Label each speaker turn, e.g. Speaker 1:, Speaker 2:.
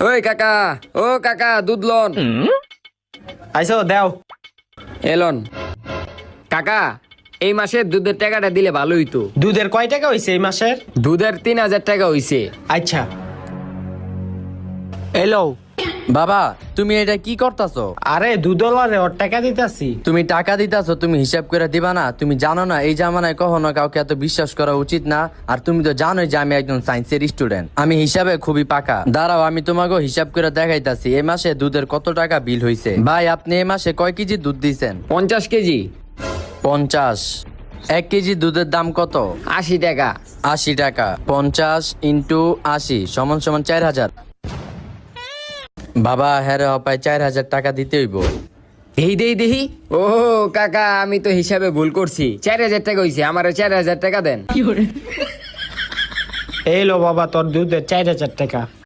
Speaker 1: ওই কাকা, ও কাকা, দুধ লন।
Speaker 2: আইসো দেও।
Speaker 1: এলন কাকা, এই মাসে দুধের টাকাটা দিলে ভালো হইতো।
Speaker 2: দুধের কয় টাকা হইছে এই মাসের?
Speaker 1: দুধের 3,000 টাকা হইছে।
Speaker 2: আচ্ছা এলো।
Speaker 3: বাবা, তুমি এটা কি করতাছো?
Speaker 2: আরে দুধওয়ালারে ওর টাকা দিতাছি।
Speaker 3: তুমি টাকা দিতাছো, তুমি হিসাব করে দিবা না? তুমি জানো না এই জামানায় কখনো কাউকে এত বিশ্বাস করা উচিত না। আর তুমি তো জানোই যে আমি একজন সায়েন্সের স্টুডেন্ট, আমি হিসাবে খুবই পাকা। দাঁড়াও, আমি তোমাকে হিসাব করে দেখাইতাছি এই মাসে দুধের কত টাকা বিল হইছে। ভাই, আপনি এই মাসে কয় কেজি দুধ দিছেন?
Speaker 1: 50 কেজি।
Speaker 3: 50। 1 কেজি দুধের দাম কত?
Speaker 1: 80 টাকা।
Speaker 3: 80 টাকা। 50 ইন্টু 80 সমান সমান 4000। বাবা, হ্যাঁ রে, প্রায় 4000 টাকা দিতে হইব।
Speaker 1: দেহি। ও কাকা, আমি তো হিসাবে ভুল করছি। 4,000 টাকা হইছে, আমারে 4,000 টাকা দেন।
Speaker 2: এলো বাবা, তোর দুধের 4000 টাকা।